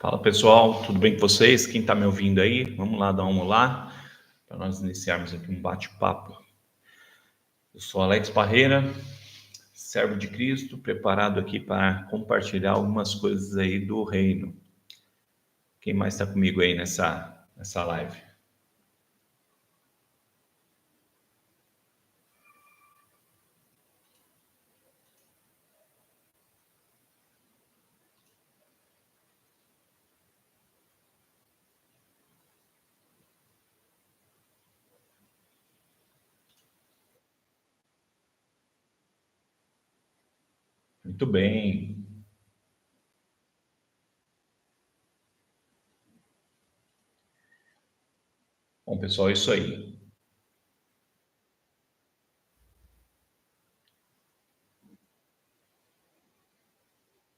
Fala pessoal, tudo bem com vocês? Quem está me ouvindo aí? Vamos lá dar um olá para nós iniciarmos aqui um bate-papo. Eu sou Alex Parreira, servo de Cristo, preparado aqui para compartilhar algumas coisas aí do reino. Quem mais está comigo aí nessa live? Muito bem. Bom, pessoal, é isso aí.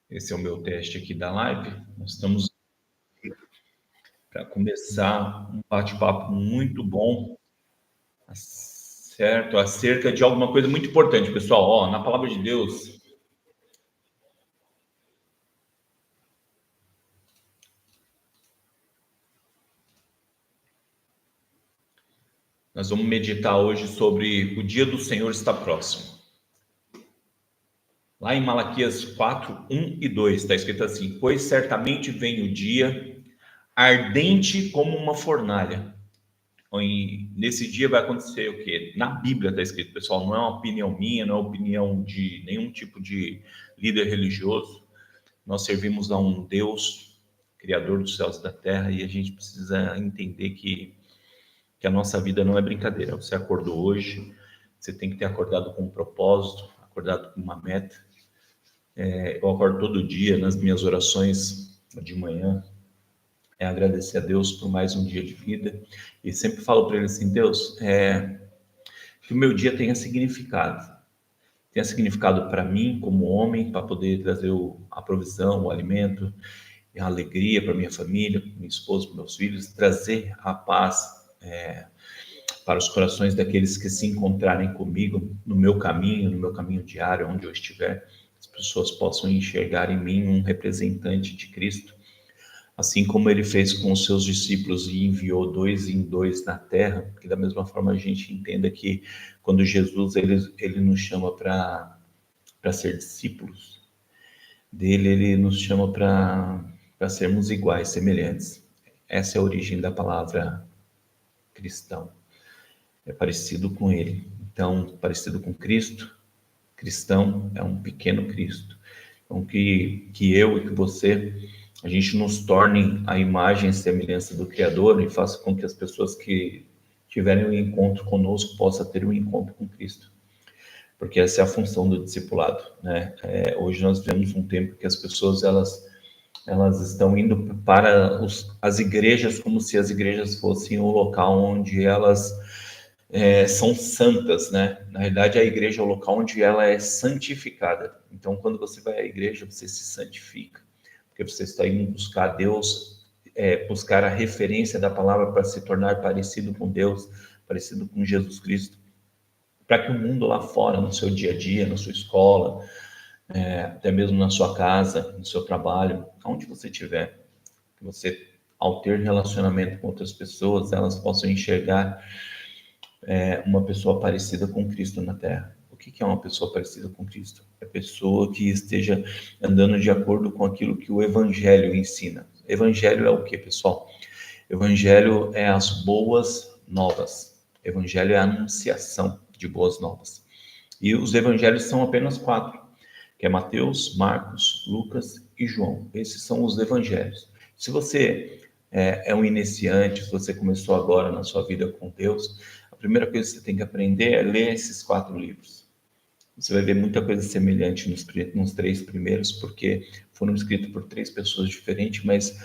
Esse é o meu teste aqui da live. Nós estamos para começar um bate-papo muito bom, certo? Acerca de alguma coisa muito importante, pessoal. Ó, na palavra de Deus, nós vamos meditar hoje sobre o dia do Senhor está próximo. Lá em Malaquias 4, 1 e 2, está escrito assim: pois certamente vem o dia ardente como uma fornalha. Nesse dia vai acontecer o quê? Na Bíblia está escrito, pessoal, não é uma opinião minha, não é uma opinião de nenhum tipo de líder religioso. Nós servimos a um Deus, Criador dos céus e da terra, e a gente precisa entender que a nossa vida não é brincadeira. Você acordou hoje, você tem que ter acordado com um propósito, acordado com uma meta. Eu acordo todo dia nas minhas orações de manhã, agradecer a Deus por mais um dia de vida, e sempre falo para ele assim: Deus, que o meu dia tenha significado para mim como homem, para poder trazer a provisão, o alimento, a alegria para minha família, para minha esposa, para meus filhos, trazer a paz para os corações daqueles que se encontrarem comigo no meu caminho diário, onde eu estiver. As pessoas possam enxergar em mim um representante de Cristo, assim como ele fez com os seus discípulos e enviou 2 em 2 na terra, que da mesma forma a gente entenda que quando Jesus ele nos chama para ser discípulos dele, ele nos chama para sermos iguais, semelhantes. Essa é a origem da palavra cristão. É parecido com ele. Então, parecido com Cristo, cristão é um pequeno Cristo. Então, que eu e que você, a gente nos torne a imagem e semelhança do Criador e faça com que as pessoas que tiverem um encontro conosco possam ter um encontro com Cristo. Porque essa é a função do discipulado, né? Hoje nós vivemos um tempo que as pessoas, elas estão indo para as igrejas como se as igrejas fossem o local onde elas são santas, né? Na realidade, a igreja é o local onde ela é santificada. Então, quando você vai à igreja, você se santifica, porque você está indo buscar Deus, buscar a referência da palavra para se tornar parecido com Deus, parecido com Jesus Cristo, para que o mundo lá fora, no seu dia a dia, na sua escola, até mesmo na sua casa, no seu trabalho, onde você estiver, que você, ao ter relacionamento com outras pessoas, elas possam enxergar uma pessoa parecida com Cristo na Terra. O que é uma pessoa parecida com Cristo? É a pessoa que esteja andando de acordo com aquilo que o Evangelho ensina. Evangelho é o que, pessoal? Evangelho é as boas novas. Evangelho é a anunciação de boas novas. E os evangelhos são apenas 4, que é Mateus, Marcos, Lucas e João. Esses são os evangelhos. Se você é um iniciante, se você começou agora na sua vida com Deus, a primeira coisa que você tem que aprender é ler esses 4 livros. Você vai ver muita coisa semelhante nos 3 primeiros, porque foram escritos por 3 pessoas diferentes, mas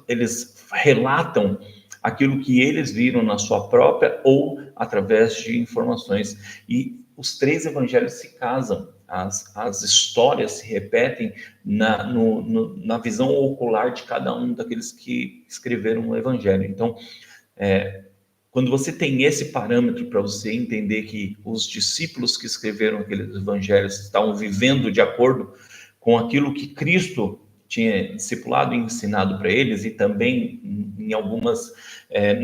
eles relatam aquilo que eles viram na sua própria ou através de informações. E os 3 evangelhos se casam, as histórias se repetem na visão ocular de cada um daqueles que escreveram o evangelho. Então, quando você tem esse parâmetro para você entender que os discípulos que escreveram aqueles evangelhos estavam vivendo de acordo com aquilo que Cristo tinha discipulado e ensinado para eles, e também em algumas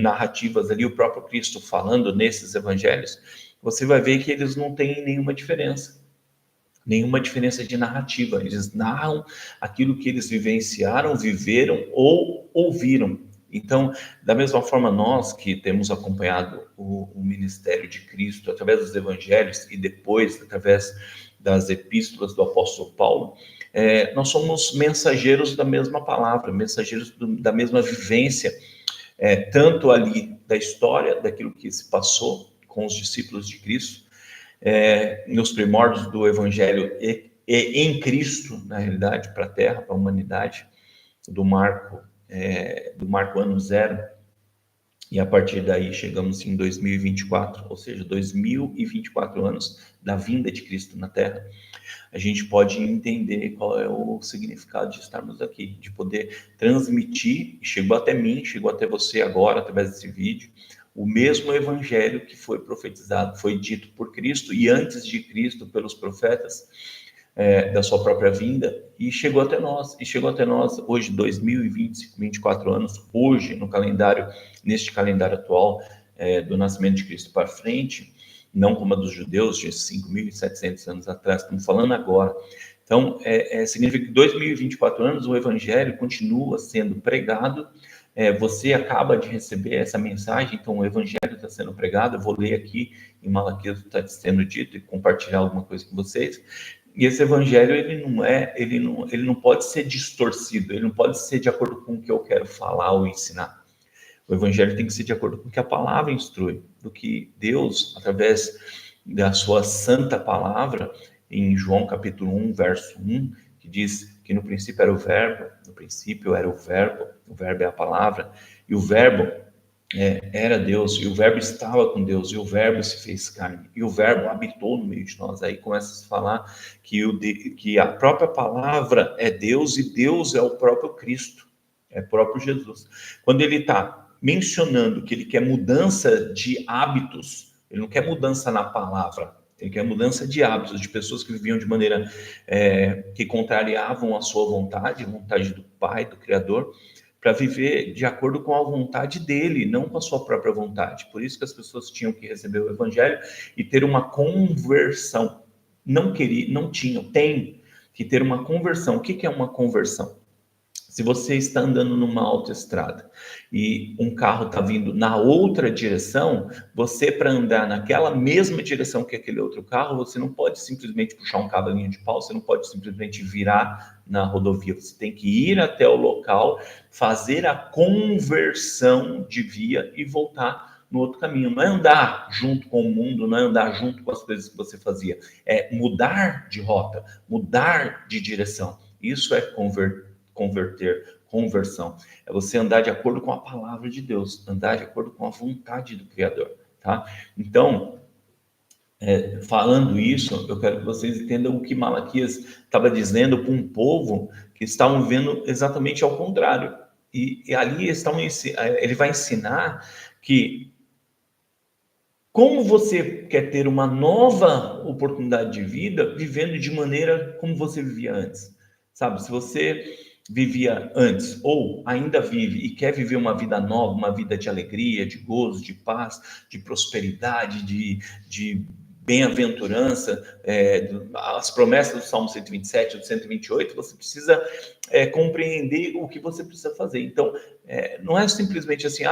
narrativas ali, o próprio Cristo falando nesses evangelhos, você vai ver que eles não têm nenhuma diferença de narrativa. Eles narram aquilo que eles vivenciaram, viveram ou ouviram. Então, da mesma forma, nós que temos acompanhado o ministério de Cristo através dos evangelhos e depois através das epístolas do apóstolo Paulo, nós somos mensageiros da mesma palavra, mensageiros da mesma vivência, tanto ali da história, daquilo que se passou com os discípulos de Cristo, nos primórdios do Evangelho e em Cristo, na realidade, para a Terra, para a humanidade, do marco ano zero, e a partir daí chegamos em 2024, ou seja, 2024 anos da vinda de Cristo na Terra. A gente pode entender qual é o significado de estarmos aqui, de poder transmitir, chegou até mim, chegou até você agora, através desse vídeo, o mesmo evangelho que foi profetizado, foi dito por Cristo e antes de Cristo pelos profetas, da sua própria vinda, e chegou até nós, hoje, 2020, 24 anos, hoje, neste calendário atual, do nascimento de Cristo para frente, não como a dos judeus de 5.700 anos atrás, estamos falando agora. Então, significa que 2024 anos o evangelho continua sendo pregado, você acaba de receber essa mensagem, então o evangelho está sendo pregado, eu vou ler aqui em Malaquias, está sendo dito, e compartilhar alguma coisa com vocês. E esse evangelho, ele não pode ser distorcido, ele não pode ser de acordo com o que eu quero falar ou ensinar. O evangelho tem que ser de acordo com o que a palavra instrui, do que Deus, através da sua santa palavra, em João capítulo 1, verso 1, que diz que no princípio era o verbo é a palavra, e o verbo era Deus, e o verbo estava com Deus, e o verbo se fez carne, e o verbo habitou no meio de nós. Aí começa a se falar que a própria palavra é Deus, e Deus é o próprio Cristo, é o próprio Jesus. Quando ele está mencionando que ele quer mudança de hábitos, ele não quer mudança na palavra, ele quer mudança de hábitos, de pessoas que viviam de maneira que contrariavam a sua vontade, a vontade do Pai, do Criador, para viver de acordo com a vontade dele, não com a sua própria vontade. Por isso que as pessoas tinham que receber o evangelho e ter uma conversão. Tem que ter uma conversão. O que é uma conversão? Se você está andando numa autoestrada e um carro está vindo na outra direção, você, para andar naquela mesma direção que aquele outro carro, você não pode simplesmente puxar um cavalinho de pau, você não pode simplesmente virar na rodovia, você tem que ir até o local, fazer a conversão de via e voltar no outro caminho. Não é andar junto com o mundo, não é andar junto com as coisas que você fazia, é mudar de rota, mudar de direção. Isso é conversão. É você andar de acordo com a palavra de Deus, andar de acordo com a vontade do Criador, tá? Então, falando isso, eu quero que vocês entendam o que Malaquias estava dizendo para um povo que estavam vendo exatamente ao contrário. E ali ele vai ensinar que como você quer ter uma nova oportunidade de vida, vivendo de maneira como você vivia antes. Sabe, se você vivia antes ou ainda vive e quer viver uma vida nova, uma vida de alegria, de gozo, de paz, de prosperidade, de bem-aventurança, as promessas do Salmo 127, do 128, você precisa compreender o que você precisa fazer. Então, não é simplesmente assim,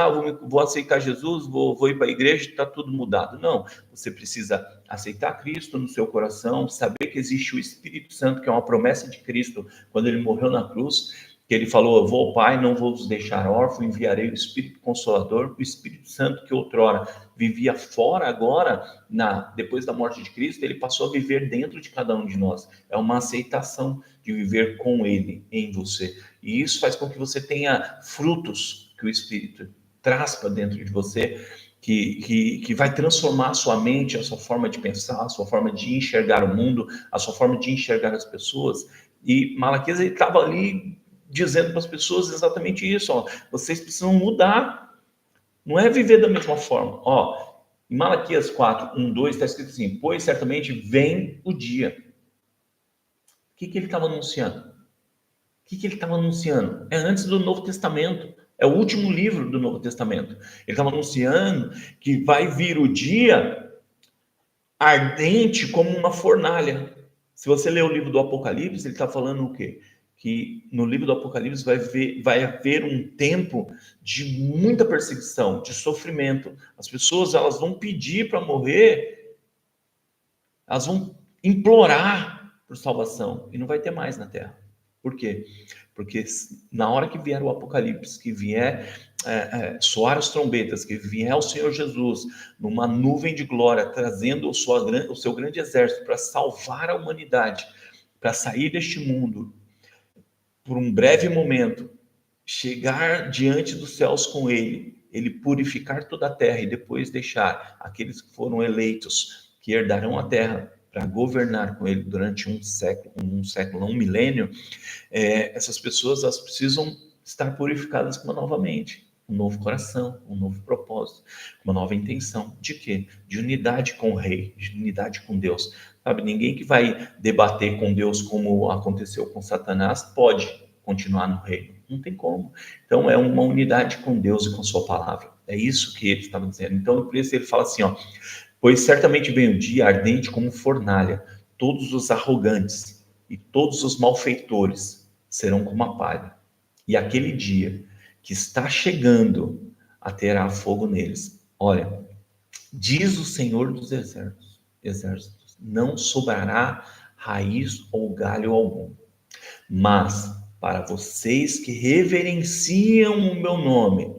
vou aceitar Jesus, vou ir para a igreja, está tudo mudado. Não, você precisa aceitar Cristo no seu coração, saber que existe o Espírito Santo, que é uma promessa de Cristo, quando ele morreu na cruz, que ele falou, eu vou ao Pai, não vou vos deixar órfão, enviarei o Espírito Consolador, o Espírito Santo que outrora vivia fora, agora, depois da morte de Cristo, ele passou a viver dentro de cada um de nós. É uma aceitação de viver com ele, em você. E isso faz com que você tenha frutos que o Espírito traz para dentro de você, que vai transformar a sua mente, a sua forma de pensar, a sua forma de enxergar o mundo, a sua forma de enxergar as pessoas. E Malaquias, ele estava ali dizendo para as pessoas exatamente isso, vocês precisam mudar, não é viver da mesma forma. Em Malaquias 4, 1, 2, está escrito assim, pois certamente vem o dia. que ele estava anunciando? O que ele estava anunciando? É antes do Novo Testamento. É o último livro do Novo Testamento. Ele estava anunciando que vai vir o dia ardente como uma fornalha. Se você ler o livro do Apocalipse, ele está falando o quê? Que no livro do Apocalipse vai haver um tempo de muita perseguição, de sofrimento. As pessoas elas vão pedir para morrer, elas vão implorar por salvação e não vai ter mais na Terra. Por quê? Porque na hora que vier o Apocalipse, que vier soar as trombetas, que vier o Senhor Jesus numa nuvem de glória, trazendo o seu grande exército para salvar a humanidade, para sair deste mundo por um breve momento, chegar diante dos céus com ele purificar toda a terra e depois deixar aqueles que foram eleitos, que herdarão a terra, para governar com ele durante um século, não um milênio, essas pessoas elas precisam estar purificadas com uma nova mente, um novo coração, um novo propósito, uma nova intenção. De quê? De unidade com o Rei, de unidade com Deus. Sabe, ninguém que vai debater com Deus como aconteceu com Satanás pode continuar no reino. Não tem como. Então é uma unidade com Deus e com sua palavra. É isso que ele estava dizendo. Então por isso ele fala assim, ó: pois certamente vem o dia ardente como fornalha, todos os arrogantes e todos os malfeitores serão como a palha. E aquele dia que está chegando terá fogo neles. Olha, diz o Senhor dos exércitos, não sobrará raiz ou galho algum. Mas para vocês que reverenciam o meu nome,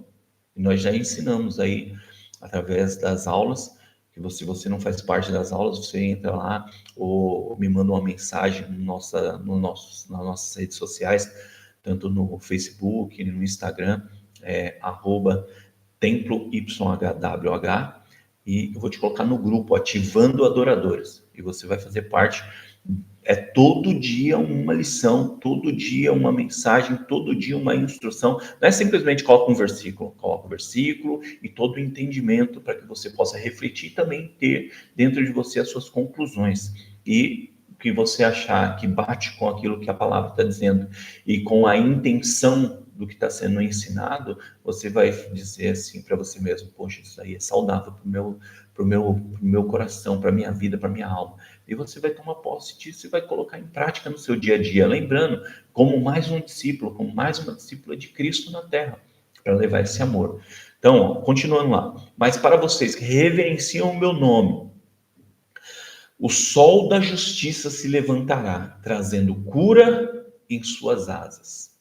e nós já ensinamos aí através das aulas, que se você não faz parte das aulas, você entra lá ou me manda uma mensagem nas nossas redes sociais, tanto no Facebook, no Instagram, @temploYHWH, e eu vou te colocar no grupo Ativando Adoradores, e você vai fazer parte. É todo dia uma lição, todo dia uma mensagem, todo dia uma instrução. Não é simplesmente coloca o versículo e todo o entendimento para que você possa refletir e também ter dentro de você as suas conclusões. E o que você achar que bate com aquilo que a palavra está dizendo e com a intenção do que está sendo ensinado, você vai dizer assim para você mesmo: poxa, isso aí é saudável para o meu coração, para a minha vida, para a minha alma. E você vai tomar posse disso e vai colocar em prática no seu dia a dia, lembrando, como mais um discípulo, como mais uma discípula de Cristo na Terra, para levar esse amor. Então, continuando lá: mas para vocês que reverenciam o meu nome, o sol da justiça se levantará, trazendo cura em suas asas.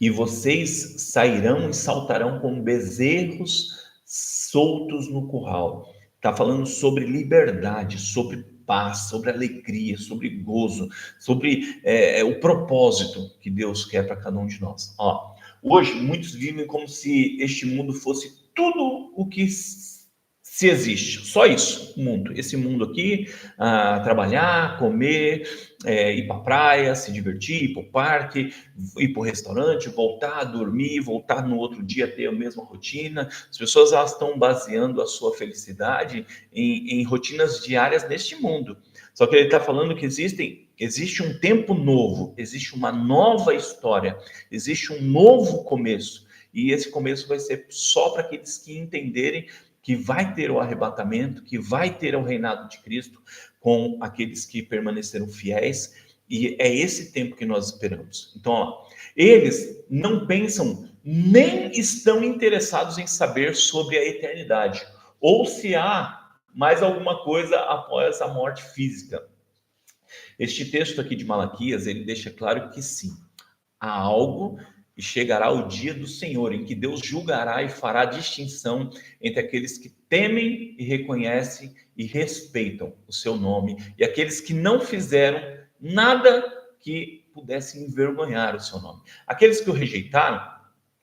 E vocês sairão e saltarão como bezerros soltos no curral. Está falando sobre liberdade, sobre paz, sobre alegria, sobre gozo, sobre o propósito que Deus quer para cada um de nós. Ó, hoje, muitos vivem como se este mundo fosse tudo o que se existe, só isso, o mundo. Esse mundo aqui, trabalhar, comer, ir para a praia, se divertir, ir para o parque, ir para o restaurante, voltar, dormir, voltar no outro dia, ter a mesma rotina. As pessoas elas estão baseando a sua felicidade em rotinas diárias neste mundo. Só que ele está falando que existe um tempo novo, existe uma nova história, existe um novo começo. E esse começo vai ser só para aqueles que entenderem que vai ter o arrebatamento, que vai ter o reinado de Cristo com aqueles que permaneceram fiéis, e é esse tempo que nós esperamos. Então, ó, eles não pensam, nem estão interessados em saber sobre a eternidade, ou se há mais alguma coisa após a morte física. Este texto aqui de Malaquias, ele deixa claro que sim, há algo e chegará o dia do Senhor, em que Deus julgará e fará distinção entre aqueles que temem e reconhecem e respeitam o seu nome, e aqueles que não fizeram nada que pudesse envergonhar o seu nome. Aqueles que o rejeitaram,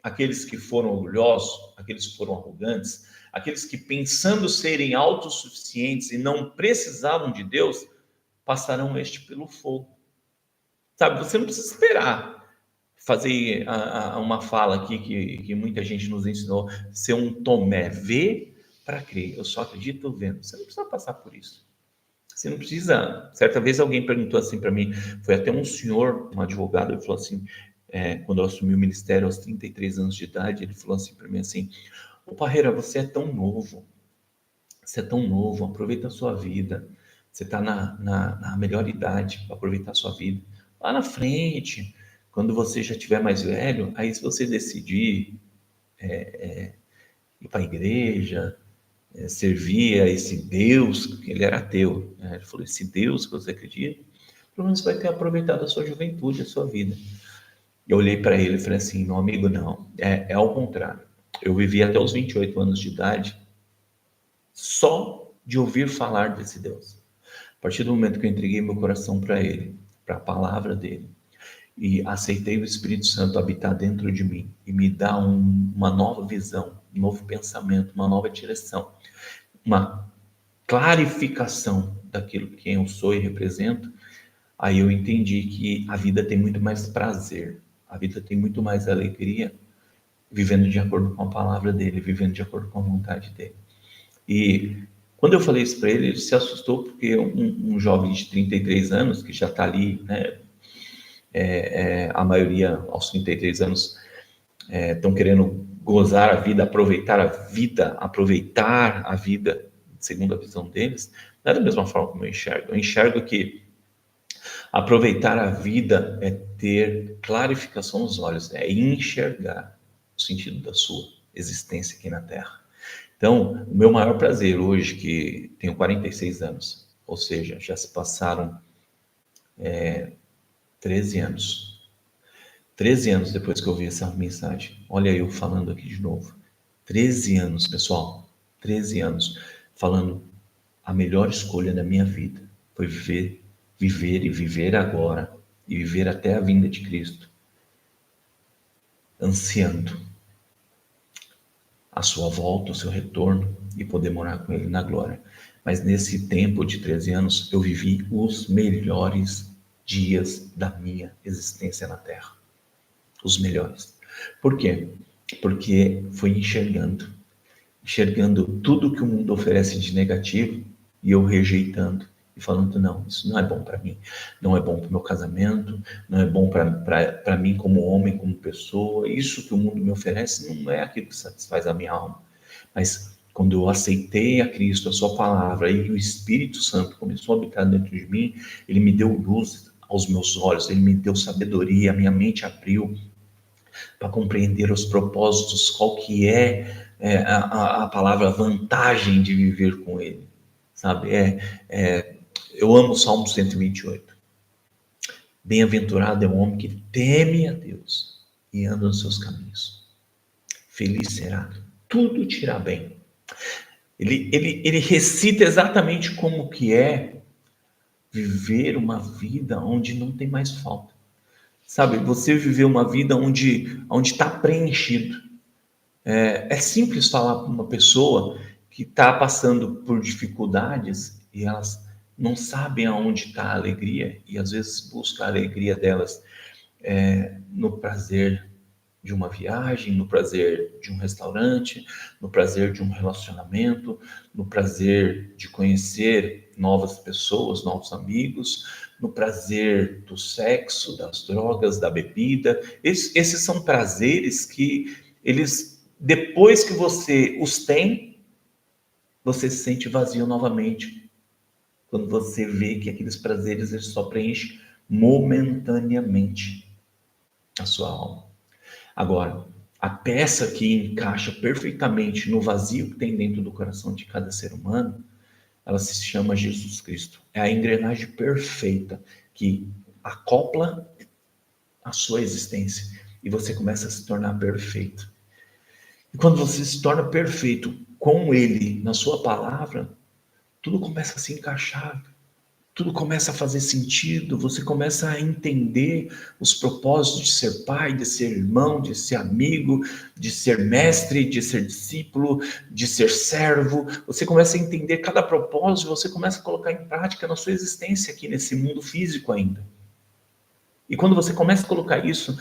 aqueles que foram orgulhosos, aqueles que foram arrogantes, aqueles que pensando serem autossuficientes e não precisavam de Deus, passarão pelo fogo. Sabe, você não precisa esperar fazer uma fala aqui que muita gente nos ensinou, ser um Tomé, ver para crer. Eu só acredito vendo. Você não precisa passar por isso. Você não precisa... Certa vez alguém perguntou assim para mim, foi até um senhor, um advogado, ele falou assim, quando eu assumi o ministério aos 33 anos de idade, ele falou assim para mim assim, ô Parreira, você é tão novo, aproveita a sua vida, você está na melhor idade para aproveitar a sua vida. Lá na frente, quando você já estiver mais velho, aí se você decidir ir para a igreja, servir a esse Deus, que ele era ateu, né? Ele falou, esse Deus que você acredita, pelo menos vai ter aproveitado a sua juventude, a sua vida. Eu olhei para ele e falei assim, meu amigo, não, é ao contrário. Eu vivi até os 28 anos de idade só de ouvir falar desse Deus. A partir do momento que eu entreguei meu coração para ele, para a palavra dele, e aceitei o Espírito Santo habitar dentro de mim e me dar uma nova visão, um novo pensamento, uma nova direção, uma clarificação daquilo que eu sou e represento, aí eu entendi que a vida tem muito mais prazer, a vida tem muito mais alegria vivendo de acordo com a palavra dele, vivendo de acordo com a vontade dele. E quando eu falei isso para ele, ele se assustou, porque um jovem de 33 anos, que já está ali, né, a maioria aos 33 anos estão querendo gozar a vida, aproveitar a vida, segundo a visão deles, não é da mesma forma como eu enxergo. Eu enxergo que aproveitar a vida é ter clarificação nos olhos, é enxergar o sentido da sua existência aqui na Terra. Então, o meu maior prazer hoje, que tenho 46 anos, ou seja, já se passaram 13 anos. 13 anos depois que eu vi essa mensagem. Olha eu falando aqui de novo. 13 anos, pessoal. 13 anos falando a melhor escolha da minha vida foi viver agora e viver até a vinda de Cristo, ansiando a sua volta, o seu retorno e poder morar com Ele na glória. Mas nesse tempo de 13 anos, eu vivi os melhores dias da minha existência na Terra. Os melhores. Por quê? Porque fui enxergando tudo que o mundo oferece de negativo e eu rejeitando e falando, não, isso não é bom para mim, não é bom para o meu casamento, não é bom para mim como homem, como pessoa, isso que o mundo me oferece não é aquilo que satisfaz a minha alma. Mas quando eu aceitei a Cristo, a sua palavra, e o Espírito Santo começou a habitar dentro de mim, ele me deu luz aos meus olhos, ele me deu sabedoria, a minha mente abriu para compreender os propósitos, qual que a palavra vantagem de viver com ele, sabe? Eu amo o Salmo 128. Bem-aventurado é o homem que teme a Deus e anda nos seus caminhos. Feliz será, tudo te irá bem. Ele recita exatamente como que é viver uma vida onde não tem mais falta. Sabe, você viver uma vida onde está preenchido. É simples falar para uma pessoa que está passando por dificuldades e elas não sabem aonde está a alegria e às vezes buscam a alegria delas no prazer de uma viagem, no prazer de um restaurante, no prazer de um relacionamento, no prazer de conhecer novas pessoas, novos amigos, no prazer do sexo, das drogas, da bebida. Esses são prazeres que eles, depois que você os tem, você se sente vazio novamente. Quando você vê que aqueles prazeres eles só preenchem momentaneamente a sua alma. Agora, a peça que encaixa perfeitamente no vazio que tem dentro do coração de cada ser humano, ela se chama Jesus Cristo. É a engrenagem perfeita que acopla a sua existência e você começa a se tornar perfeito. E quando você se torna perfeito com Ele, na sua palavra, tudo começa a se encaixar. Tudo começa a fazer sentido, você começa a entender os propósitos de ser pai, de ser irmão, de ser amigo, de ser mestre, de ser discípulo, de ser servo. Você começa a entender cada propósito, você começa a colocar em prática na sua existência aqui nesse mundo físico ainda. E quando você começa a colocar isso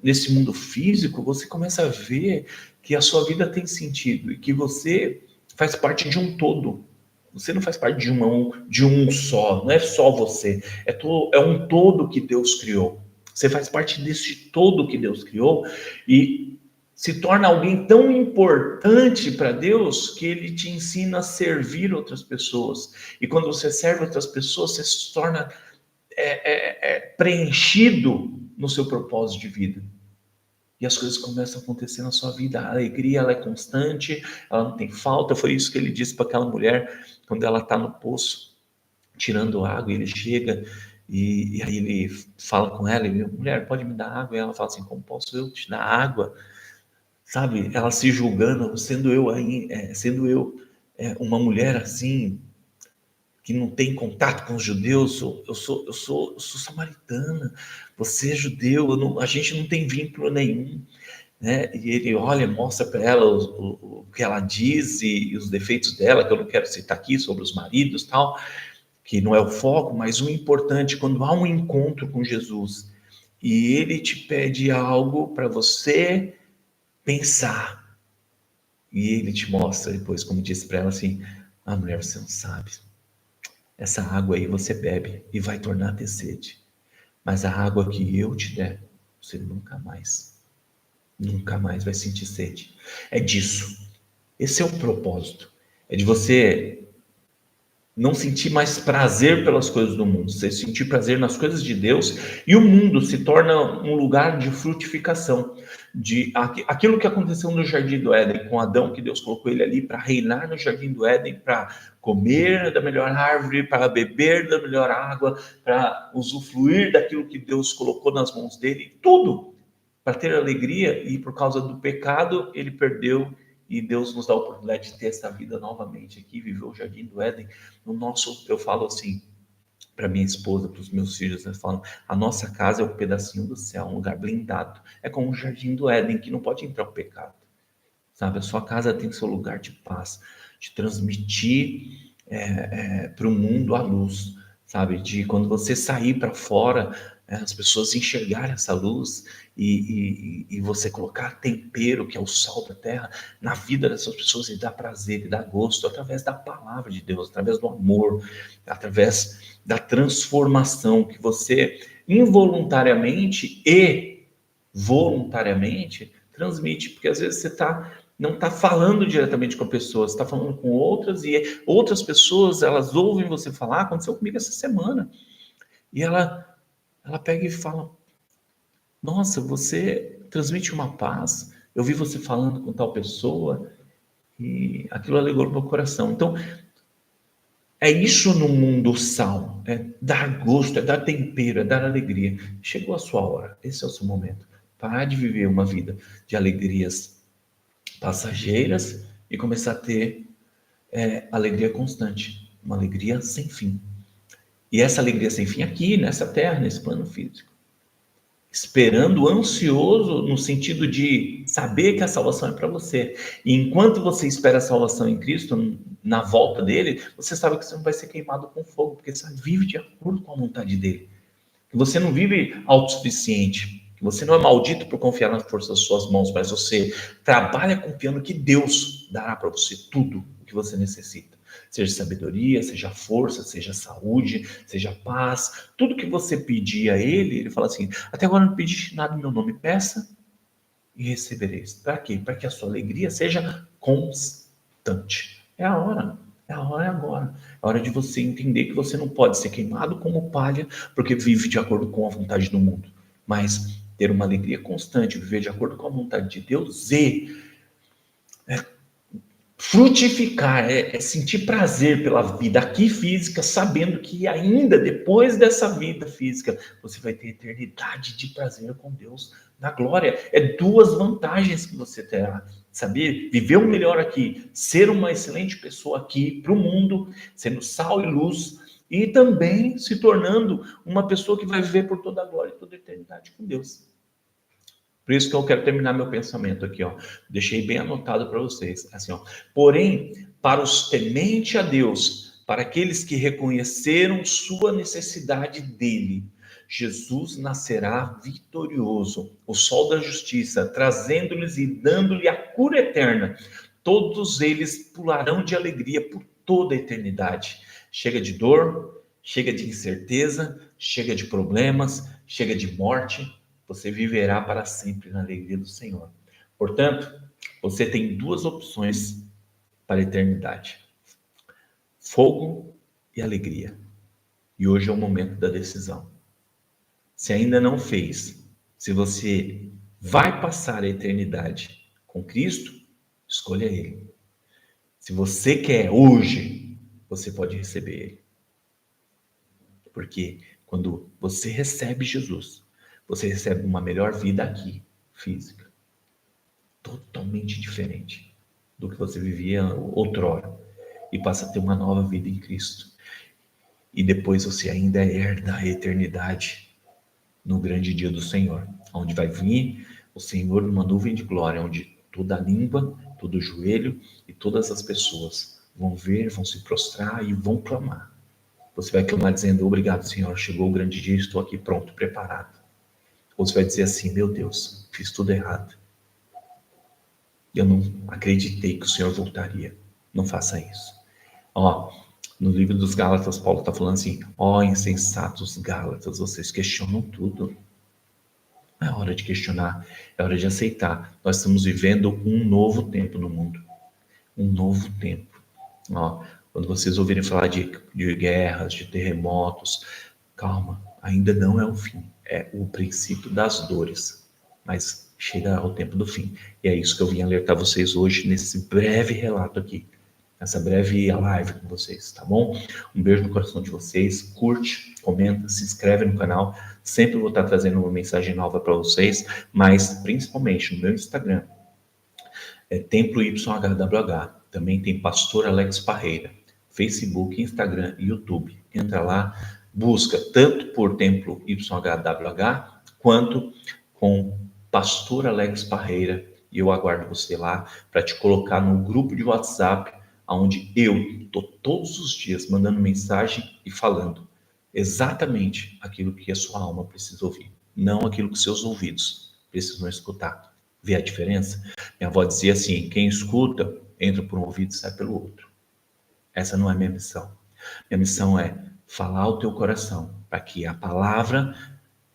nesse mundo físico, você começa a ver que a sua vida tem sentido e que você faz parte de um todo. Você não faz parte de um só, não é só você. É um todo que Deus criou. Você faz parte desse todo que Deus criou e se torna alguém tão importante para Deus que Ele te ensina a servir outras pessoas. E quando você serve outras pessoas, você se torna preenchido no seu propósito de vida. E as coisas começam a acontecer na sua vida. A alegria, ela é constante, ela não tem falta. Foi isso que ele disse para aquela mulher quando ela está no poço, tirando água. Ele chega e aí ele fala com ela, e mulher, pode me dar água? E ela fala assim, como posso eu te dar água? Sabe, ela se julgando, sendo eu uma mulher assim, que não tem contato com os judeus, eu sou samaritana, você é judeu, a gente não tem vínculo nenhum, né? E ele olha, mostra para ela o que ela diz e os defeitos dela, que eu não quero citar aqui, sobre os maridos tal, que não é o foco, mas o importante, quando há um encontro com Jesus, e ele te pede algo para você pensar, e ele te mostra depois, como disse para ela assim, mulher, você não sabe, essa água aí você bebe e vai tornar a ter sede. Mas a água que eu te der, você nunca mais vai sentir sede. É disso. Esse é o propósito. É de você não sentir mais prazer pelas coisas do mundo, você sentir prazer nas coisas de Deus, e o mundo se torna um lugar de frutificação, de aquilo que aconteceu no Jardim do Éden com Adão, que Deus colocou ele ali para reinar no Jardim do Éden, para comer da melhor árvore, para beber da melhor água, para usufruir daquilo que Deus colocou nas mãos dele, tudo para ter alegria, e por causa do pecado ele perdeu. E Deus nos dá a oportunidade de ter essa vida novamente aqui, viver o Jardim do Éden. Eu falo assim para minha esposa, para os meus filhos, eles falam, a nossa casa é um pedacinho do céu, um lugar blindado. É como o Jardim do Éden, que não pode entrar o pecado. Sabe, a sua casa tem seu lugar de paz, de transmitir para o mundo a luz, sabe, de quando você sair para fora, as pessoas enxergarem essa luz e você colocar tempero, que é o sal da terra, na vida dessas pessoas e dar prazer, e dar gosto, através da palavra de Deus, através do amor, através da transformação que você involuntariamente e voluntariamente transmite, porque às vezes você não está falando diretamente com a pessoa, você está falando com outras, e outras pessoas, elas ouvem você falar. Aconteceu comigo essa semana, e ela pega e fala, nossa, você transmite uma paz, eu vi você falando com tal pessoa, e aquilo alegrou o meu coração. Então, é isso no mundo sal, é dar gosto, é dar tempero, é dar alegria. Chegou a sua hora, esse é o seu momento. Parar de viver uma vida de alegrias passageiras e começar a ter alegria constante, uma alegria sem fim. E essa alegria sem fim aqui, nessa terra, nesse plano físico. Esperando, ansioso, no sentido de saber que a salvação é para você. E enquanto você espera a salvação em Cristo, na volta dele, você sabe que você não vai ser queimado com fogo, porque você vive de acordo com a vontade dele. Que você não vive autossuficiente, que você não é maldito por confiar na força das suas mãos, mas você trabalha confiando que Deus dará para você tudo o que você necessita. Seja sabedoria, seja força, seja saúde, seja paz. Tudo que você pedir a Ele, Ele fala assim, até agora não pediste nada em meu nome, peça e recebereis. Para quê? Para que a sua alegria seja constante. É a hora. É a hora, é agora. É a hora de você entender que você não pode ser queimado como palha, porque vive de acordo com a vontade do mundo. Mas ter uma alegria constante, viver de acordo com a vontade de Deus e frutificar, sentir prazer pela vida aqui física, sabendo que ainda depois dessa vida física, você vai ter eternidade de prazer com Deus na glória. É duas vantagens que você terá. Saber viver o melhor aqui, ser uma excelente pessoa aqui para o mundo, sendo sal e luz, e também se tornando uma pessoa que vai viver por toda a glória e toda a eternidade com Deus. Por isso que eu quero terminar meu pensamento aqui, ó. Deixei bem anotado para vocês, assim, ó. Porém, para os tementes a Deus, para aqueles que reconheceram sua necessidade dele, Jesus nascerá vitorioso, o sol da justiça, trazendo-lhes e dando-lhe a cura eterna. Todos eles pularão de alegria por toda a eternidade. Chega de dor, chega de incerteza, chega de problemas, chega de morte. Você viverá para sempre na alegria do Senhor. Portanto, você tem duas opções para a eternidade: fogo e alegria. E hoje é o momento da decisão. Se ainda não fez, se você vai passar a eternidade com Cristo, escolha Ele. Se você quer hoje, você pode receber Ele. Porque quando você recebe Jesus, você recebe uma melhor vida aqui, física. Totalmente diferente do que você vivia outrora. E passa a ter uma nova vida em Cristo. E depois você ainda herda a eternidade no grande dia do Senhor, onde vai vir o Senhor numa nuvem de glória, onde toda língua, todo joelho e todas as pessoas vão ver, vão se prostrar e vão clamar. Você vai clamar dizendo: obrigado, Senhor, chegou o grande dia, estou aqui pronto, preparado. Ou você vai dizer assim: meu Deus, fiz tudo errado. Eu não acreditei que o Senhor voltaria. Não faça isso. No livro dos Gálatas, Paulo está falando assim: insensatos Gálatas, vocês questionam tudo. É hora de questionar, é hora de aceitar. Nós estamos vivendo um novo tempo no mundo. Um novo tempo. Quando vocês ouvirem falar de guerras, de terremotos, calma, ainda não é o fim. É o princípio das dores. Mas chega o tempo do fim. E é isso que eu vim alertar vocês hoje, nesse breve relato aqui. Essa breve live com vocês, tá bom? Um beijo no coração de vocês. Curte, comenta, se inscreve no canal. Sempre vou estar trazendo uma mensagem nova para vocês, mas principalmente no meu Instagram. Templo YHWH. Também tem Pastor Alex Parreira. Facebook, Instagram e YouTube. Entra lá, busca tanto por Templo YHWH quanto com Pastor Alex Parreira. E eu aguardo você lá para te colocar no grupo de WhatsApp, onde eu estou todos os dias mandando mensagem e falando exatamente aquilo que a sua alma precisa ouvir, não aquilo que seus ouvidos precisam escutar. Vê a diferença? Minha avó dizia assim: quem escuta, entra por um ouvido e sai pelo outro. Essa não é minha missão. Minha missão é falar ao teu coração, para que a palavra,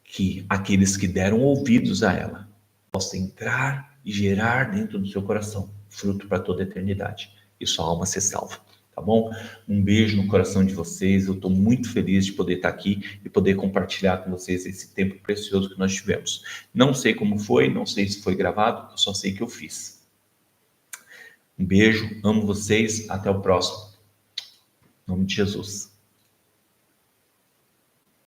que aqueles que deram ouvidos a ela, possa entrar e gerar dentro do seu coração fruto para toda a eternidade. E sua alma ser salva, tá bom? Um beijo no coração de vocês. Eu estou muito feliz de poder estar aqui e poder compartilhar com vocês esse tempo precioso que nós tivemos. Não sei como foi, não sei se foi gravado, eu só sei que eu fiz. Um beijo, amo vocês, até o próximo. Em nome de Jesus.